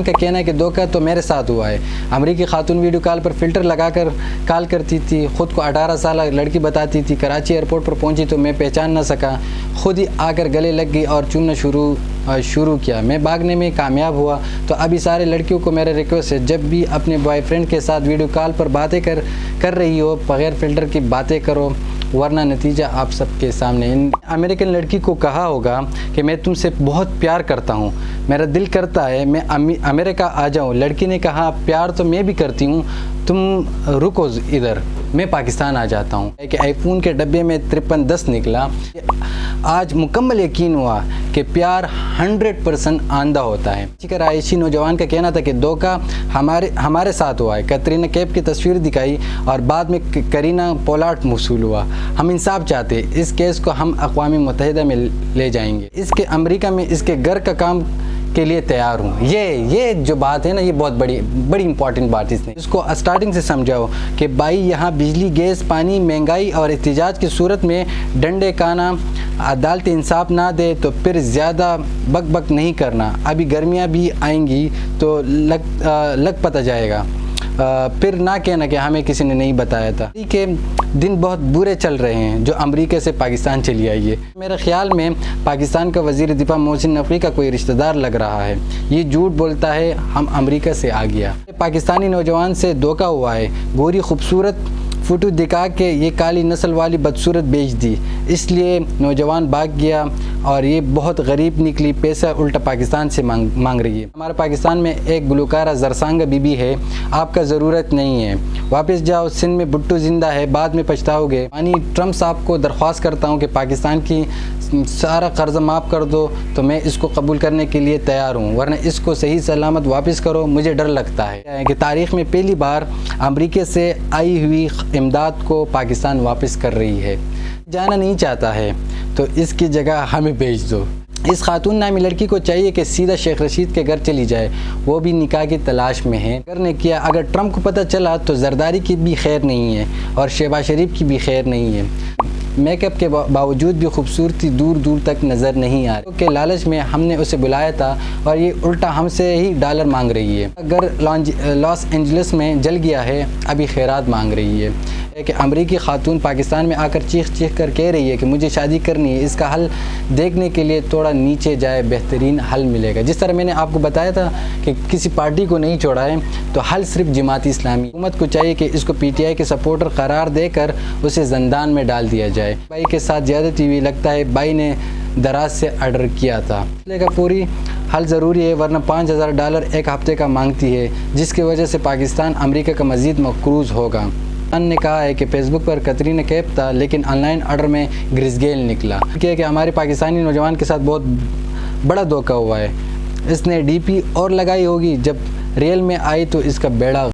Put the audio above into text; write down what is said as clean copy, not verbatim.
کا کہنا ہے کہ دھوکہ تو میرے ساتھ ہوا ہے۔ امریکی خاتون ویڈیو کال پر فلٹر لگا کر کال کرتی تھی، خود کو 18 سالہ لڑکی بتاتی تھی۔ کراچی ایئرپورٹ پر پہنچی تو میں پہچان نہ سکا، خود ہی آ کر گلے لگ گئی اور چومنا شروع کیا۔ میں بھاگنے میں کامیاب ہوا۔ تو ابھی سارے لڑکیوں کو میرا ریکویسٹ ہے، جب بھی اپنے بوائے فرینڈ کے ساتھ ویڈیو کال پر باتیں کر رہی ہو، بغیر فلٹر کی باتیں کرو، ورنہ نتیجہ آپ سب کے سامنے۔ امریکن لڑکی کو کہا ہوگا کہ میں تم سے بہت پیار کرتا ہوں، میرا دل کرتا ہے میں امریکہ آ جاؤں۔ لڑکی نے کہا پیار تو میں بھی کرتی ہوں، تم رکو ادھر، میں پاکستان آ جاتا ہوں۔ کہ آئی فون کے ڈبے میں 5310 نکلا۔ آج مکمل یقین ہوا کہ پیار 100% آندھا ہوتا ہے۔ رہائشی نوجوان کا کہنا تھا کہ دھوکہ ہمارے ساتھ ہوا ہے۔ کترینہ کیف کی تصویر دکھائی اور بعد میں کرینہ پولاٹ موصول ہوا۔ ہم انصاف چاہتے ہیں، اس کیس کو ہم اقوام متحدہ میں لے جائیں گے۔ اس کے امریکہ میں اس کے گھر کا کام کے لیے تیار ہوں۔ یہ جو بات ہے نا، یہ بہت بڑی امپورٹنٹ بات ہے۔ اس کو اسٹارٹنگ سے سمجھاؤ کہ بھائی یہاں بجلی، گیس، پانی، مہنگائی اور احتجاج کی صورت میں ڈنڈے کانا، عدالت انصاف نہ دے تو پھر زیادہ بک نہیں کرنا۔ ابھی گرمیاں بھی آئیں گی تو لگ پتہ جائے گا، پھر نہ کہنا کہ ہمیں کسی نے نہیں بتایا تھا۔ کہ دن بہت برے چل رہے ہیں جو امریکہ سے پاکستان چلی آئی ہے۔ میرے خیال میں پاکستان کا وزیر دفاع محسن نقوی کا کوئی رشتہ دار لگ رہا ہے۔ یہ جھوٹ بولتا ہے ہم امریکہ سے آ گیا۔ پاکستانی نوجوان سے دھوکہ ہوا ہے۔ گوری خوبصورت فوٹو دکھا کے یہ کالی نسل والی بدصورت بیچ دی، اس لیے نوجوان بھاگ گیا اور یہ بہت غریب نکلی، پیسہ الٹا پاکستان سے مانگ رہی ہے۔ ہمارے پاکستان میں ایک گلوکارہ زرسانگہ بی بی ہے، آپ کا ضرورت نہیں ہے، واپس جاؤ، سندھ میں بھٹو زندہ ہے، بعد میں پچھتاؤ گے۔ ٹرمپ صاحب کو درخواست کرتا ہوں کہ پاکستان کی سارا قرض معاف کر دو تو میں اس کو قبول کرنے کے لیے تیار ہوں، ورنہ اس کو صحیح سلامت واپس کرو، مجھے ڈر لگتا ہے کہ تاریخ میں پہلی بار امریکہ سے آئی ہوئی امداد کو پاکستان واپس کر رہی ہے۔ جانا نہیں چاہتا ہے تو اس کی جگہ ہمیں بھیج دو۔ اس خاتون نامی لڑکی کو چاہیے کہ سیدھا شیخ رشید کے گھر چلی جائے، وہ بھی نکاح کی تلاش میں ہے۔ اگر نے کیا، اگر ٹرمپ کو پتہ چلا تو زرداری کی بھی خیر نہیں ہے اور شہباز شریف کی بھی خیر نہیں ہے۔ میک اپ کے باوجود بھی خوبصورتی دور دور تک نظر نہیں آ رہی کہ لالچ میں ہم نے اسے بلایا تھا اور یہ الٹا ہم سے ہی ڈالر مانگ رہی ہے۔ اگر لاس اینجلس میں جل گیا ہے، ابھی خیرات مانگ رہی ہے۔ کہ امریکی خاتون پاکستان میں آ کر چیخ کر کہہ رہی ہے کہ مجھے شادی کرنی ہے۔ اس کا حل دیکھنے کے لیے تھوڑا نیچے جائے، بہترین حل ملے گا۔ جس طرح میں نے آپ کو بتایا تھا کہ کسی پارٹی کو نہیں چھوڑا ہے، تو حل صرف جماعت اسلامی۔ حکومت کو چاہیے کہ اس کو پی ٹی آئی کے سپورٹر قرار دے کر اسے زندان میں ڈال دیا جائے۔ بھائی کے ساتھ زیادتی ہوئی، لگتا ہے بھائی نے دراز سے آرڈر کیا تھا۔ مسئلے کا پوری حل ضروری ہے، ورنہ $5000 ایک ہفتے کا مانگتی ہے، جس کی وجہ سے پاکستان امریکہ کا مزید مقروض ہوگا۔ نے کہا ہے کہ فیس بک پر کترینہ کیف تھا، لیکن آن لائن آرڈر میں گریس گیل نکلا۔ کہ ہمارے پاکستانی نوجوان کے ساتھ بہت بڑا دھوکہ ہوا ہے۔ اس نے ڈی پی اور لگائی ہوگی، جب ریئل میں آئی تو اس کا بیڑا